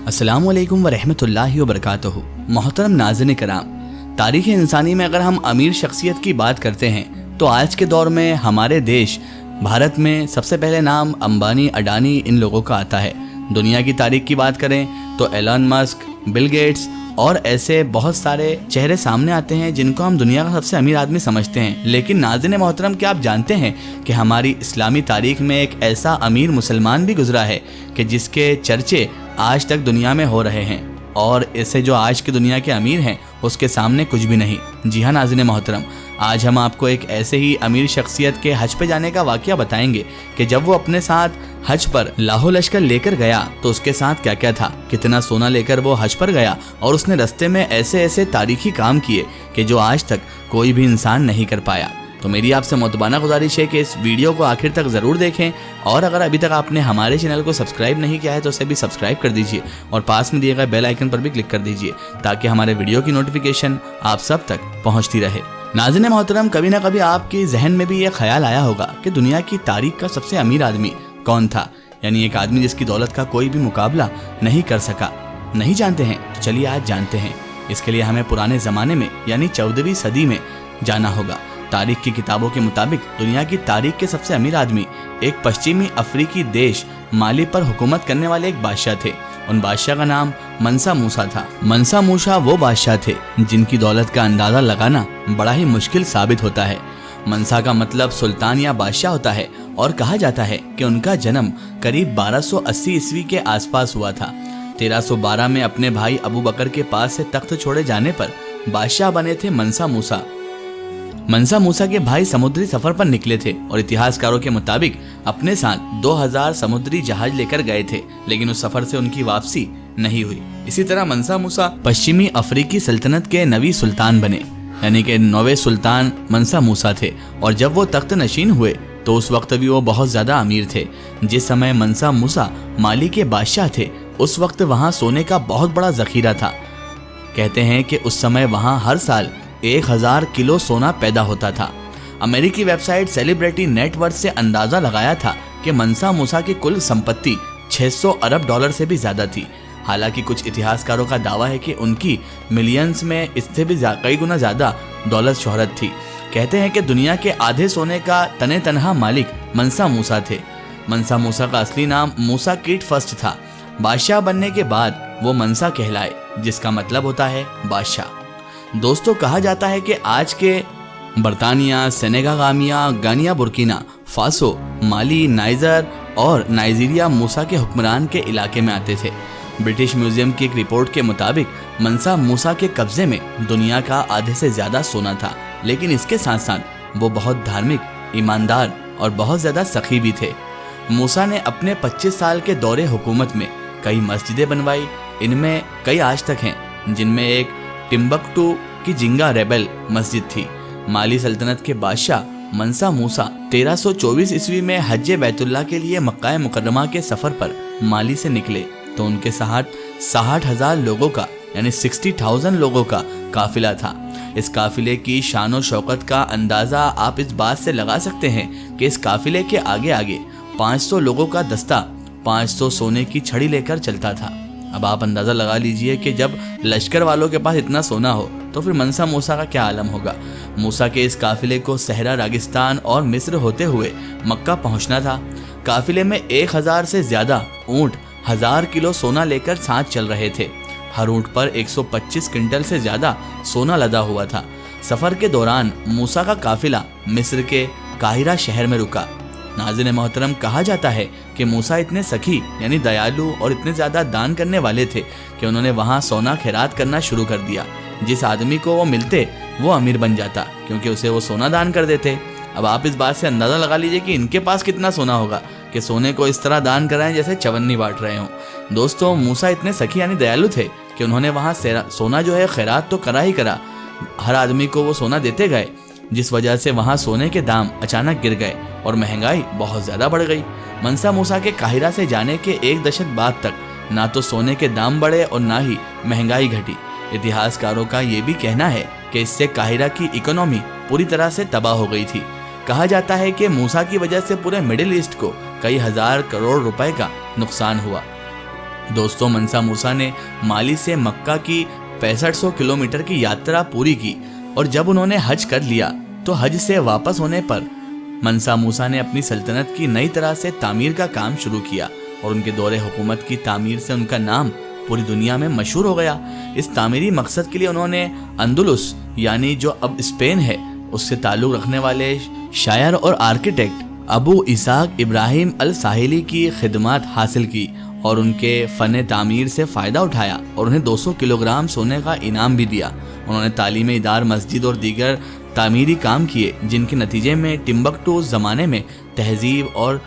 अस्सलामु अलैकुम वरहमतुल्लाहि वबरकातुहू। मोहतरम नाज़रीन कराम, तारीख़ इंसानी में अगर हम अमीर शख्सियत की बात करते हैं तो आज के दौर में हमारे देश भारत में सबसे पहले नाम अंबानी, अडानी इन लोगों का आता है। दुनिया की तारीख़ की बात करें तो एलन मस्क, बिल गेट्स और ऐसे बहुत सारे चेहरे सामने आते हैं जिनको हम दुनिया का सबसे अमीर आदमी समझते हैं। लेकिन नाज़रीन मोहतरम, क्या आप जानते हैं कि हमारी इस्लामी तारीख़ में एक ऐसा अमीर मुसलमान भी गुजरा है कि जिसके चर्चे आज तक दुनिया में हो रहे हैं, और ऐसे जो आज की दुनिया के अमीर हैं उसके सामने कुछ भी नहीं। जी हाँ नाज़रीन मोहतरम, आज हम आपको एक ऐसे ही अमीर शख्सियत के हज पे जाने का वाक़या बताएंगे कि जब वो अपने साथ हज पर लाखों लश्कर लेकर गया तो उसके साथ क्या क्या था, कितना सोना लेकर वो हज पर गया और उसने रास्ते में ऐसे ऐसे तारीखी काम किए कि जो आज तक कोई भी इंसान नहीं कर पाया। तो मेरी आपसे मुतबाना गुजारिश है कि इस वीडियो को आखिर तक ज़रूर देखें, और अगर अभी तक आपने हमारे चैनल को सब्सक्राइब नहीं किया है तो उसे भी सब्सक्राइब कर दीजिए और पास में दिए गए बेल आइकन पर भी क्लिक कर दीजिए ताकि हमारे वीडियो की नोटिफिकेशन आप सब तक पहुंचती रहे। नाज़रीन मोहतरम, कभी ना कभी आपके जहन में भी ये ख्याल आया होगा कि दुनिया की तारीख का सबसे अमीर आदमी कौन था, यानी एक आदमी जिसकी दौलत का कोई भी मुकाबला नहीं कर सका। नहीं जानते हैं तो चलिए आज जानते हैं। इसके लिए हमें पुराने ज़माने में यानी 14वीं सदी में जाना होगा। तारीख की किताबों के मुताबिक दुनिया की तारीख के सबसे अमीर आदमी एक पश्चिमी अफ्रीकी देश माली पर हुकूमत करने वाले एक बादशाह थे। उन बादशाह का नाम मंसा मूसा था। मंसा मूसा वो बादशाह थे जिनकी दौलत का अंदाज़ा लगाना बड़ा ही मुश्किल साबित होता है। मंसा का मतलब सुल्तान या बादशाह होता है और कहा जाता है कि उनका जन्म करीब 1280 ईस्वी के आसपास हुआ था। 1312 में अपने भाई अबू बकर के पास से तख्त छोड़े जाने पर बादशाह बने थे मंसा मूसा। मंसा मूसा के भाई समुद्री सफर पर निकले थे और इतिहासकारों के मुताबिक अपने साथ 2000 समुद्री जहाज लेकर गए थे, लेकिन उस सफर से उनकी वापसी नहीं हुई। इसी तरह मंसा मूसा पश्चिमी अफ्रीकी सल्तनत के नवी सुल्तान बने, यानी कि 9वें सुल्तान मंसा मूसा थे। और जब वो तख्त नशीन हुए तो उस वक्त भी वो बहुत ज्यादा अमीर थे। जिस समय मंसा मूसा माली के बादशाह थे उस वक्त वहाँ सोने का बहुत बड़ा जखीरा था। कहते हैं कि उस समय वहाँ हर साल 1000 किलो सोना पैदा होता था। अमेरिकी वेबसाइट सेलिब्रिटी नेटवर्थ से अंदाजा लगाया था कि मंसा मूसा की कुल संपत्ति 600 अरब डॉलर से भी ज्यादा थी। हालांकि कुछ इतिहासकारों का दावा है कि उनकी मिलियंस में इससे भी कई गुना ज्यादा दौलत शोहरत थी। कहते हैं कि दुनिया के आधे सोने का तने तनहा मालिक मंसा मूसा थे। मंसा मूसा का असली नाम मूसा कीट फर्स्ट था। बादशाह बनने के बाद वो मंसा कहलाए, जिसका मतलब होता है बादशाह। दोस्तों, कहा जाता है कि आज के बर्तानिया, सेनेगागामिया, गानिया, बुर्किना फासो, माली, नाइजर और नाइजीरिया मूसा के हुक्मरान के इलाके में आते थे। ब्रिटिश म्यूजियम की एक रिपोर्ट के मुताबिक मंसा मूसा के कब्जे में दुनिया का आधे से ज्यादा सोना था, लेकिन इसके साथ साथ वो बहुत धार्मिक, ईमानदार और बहुत ज्यादा सखी भी थे। मूसा ने अपने 25 साल के दौरे हुकूमत में कई मस्जिदें बनवाई। इनमें कई आज तक हैं, जिनमें एक टिम्बकटू की जिंगा रेबेल मस्जिद थी। माली सल्तनत के बादशाह मंसा मूसा 1324 ईस्वी में हज बैतुल्लाह के लिए मक्का मुकर्रमा के सफर पर माली से निकले तो उनके साथ 60,000 लोगों का यानी 60,000 लोगों का काफिला था। इस काफिले की शान और शौकत का अंदाजा आप इस बात से लगा सकते हैं कि इस काफिले के आगे आगे 500 लोगों का दस्ता 500 सोने की छड़ी लेकर चलता था। अब आप अंदाज़ा लगा लीजिए कि जब लश्कर वालों के पास इतना सोना हो तो फिर मंसा मूसा का क्या आलम होगा। मूसा के इस काफिले को सहरा, रागिस्तान और मिस्र होते हुए मक्का पहुंचना था। काफिले में 1000 से ज़्यादा ऊँट 1000 किलो सोना लेकर साथ चल रहे थे। हर ऊँट पर 125 क्विंटल से ज़्यादा सोना लदा हुआ था। सफ़र के दौरान मूसा का काफिला मिस्र के काहिरा शहर में रुका। नाज़रीन मोहतरम, कहा जाता है कि मूसा इतने सखी यानी दयालु और इतने ज़्यादा दान करने वाले थे कि उन्होंने वहाँ सोना खैरात करना शुरू कर दिया। जिस आदमी को वो मिलते वो अमीर बन जाता, क्योंकि उसे वो सोना दान कर देते। अब आप इस बात से अंदाज़ा लगा लीजिए कि इनके पास कितना सोना होगा कि सोने को इस तरह दान कराएं जैसे चवन्नी बांट रहे हों। दोस्तों, मूसा इतने सखी यानी दयालु थे कि उन्होंने वहाँ सोना जो है खैरात तो करा ही करा, हर आदमी को वो सोना देते गए, जिस वजह से वहाँ सोने के दाम अचानक गिर गए और महंगाई बहुत ज़्यादा बढ़ गई। मंसा मूसा के काहिरा से जाने के 1 दशक बाद तक ना तो सोने के दाम बढ़े और ना ही महंगाई घटी। इतिहासकारों का ये भी कहना है कि इससे काहिरा की इकोनॉमी पूरी तरह से तबाह हो गई थी। कहा जाता है कि मूसा की वजह से पूरे मिडिल ईस्ट को कई हजार करोड़ रुपए का नुकसान हुआ। दोस्तों, मनसा मूसा ने माली से मक्का की 6500 किलोमीटर की यात्रा पूरी की और जब उन्होंने हज कर लिया तो हज से वापस होने पर मनसा मूसा ने अपनी सल्तनत की नई तरह से तामीर का काम शुरू किया और उनके दौरे हुकूमत की तामीर से उनका नाम पूरी दुनिया में मशहूर हो गया। इस तामीरी मकसद के लिए उन्होंने अंदलुस यानी जो अब स्पेन है उससे ताल्लुक़ रखने वाले शायर और आर्किटेक्ट अबू इसाक इब्राहिम अल साहिली की खिदमत हासिल की और उनके फ़न तामीर से फ़ायदा उठाया और उन्हें 200 किलोग्राम सोने का इनाम भी दिया। उन्होंने तालीमी इदार, मस्जिद और दीगर तामीरी काम किए जिनके नतीजे में टिम्बकटू उस ज़माने में तहजीब और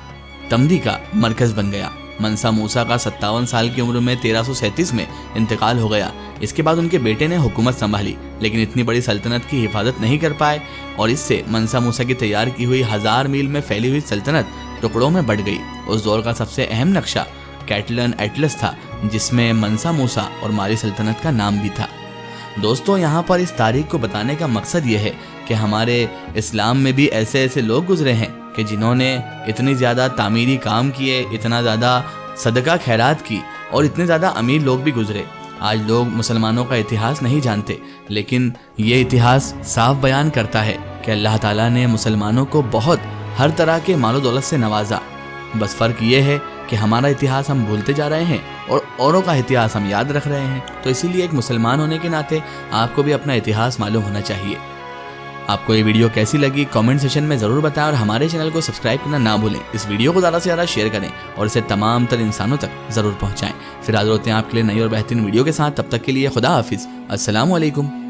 तमदी का मरकज़ बन गया। मनसा मूसा का 57 साल की उम्र में 1337 में इंतकाल हो गया। इसके बाद उनके बेटे ने हुकूमत संभाली, लेकिन इतनी बड़ी सल्तनत की हिफाजत नहीं कर पाए और इससे मनसा मूसा की तैयार की हुई 1000 मील में फैली हुई सल्तनत टुकड़ों में बढ़ गई। उस दौर का सबसे अहम नक्शा कैटलन एटलस था, जिसमें मनसा मूसा और माली सल्तनत का नाम भी था। दोस्तों, यहाँ पर इस तारीख को बताने का मकसद ये है कि हमारे इस्लाम में भी ऐसे ऐसे लोग गुजरे हैं कि जिन्होंने इतनी ज़्यादा तामीरी काम किए, इतना ज़्यादा सदका खैरात की और इतने ज़्यादा अमीर लोग भी गुजरे। आज लोग मुसलमानों का इतिहास नहीं जानते, लेकिन ये इतिहास साफ बयान करता है कि अल्लाह ताला ने मुसलमानों को बहुत हर तरह के मालो दौलत से नवाजा। बस फ़र्क ये है कि हमारा इतिहास हम भूलते जा रहे हैं और औरों का इतिहास हम याद रख रहे हैं। तो इसीलिए एक मुसलमान होने के नाते आपको भी अपना इतिहास मालूम होना चाहिए। आपको ये वीडियो कैसी लगी कमेंट सेशन में ज़रूर बताएं और हमारे चैनल को सब्सक्राइब करना ना भूलें। इस वीडियो को ज़्यादा से ज़्यादा शेयर करें और इसे तमाम तर इंसानों तक ज़रूर पहुँचाएँ। फिर हाज़िर होते हैं आपके लिए नई और बेहतरीन वीडियो के साथ। तब तक के लिए खुदा हाफिज़। अस्सलामु अलैकुम।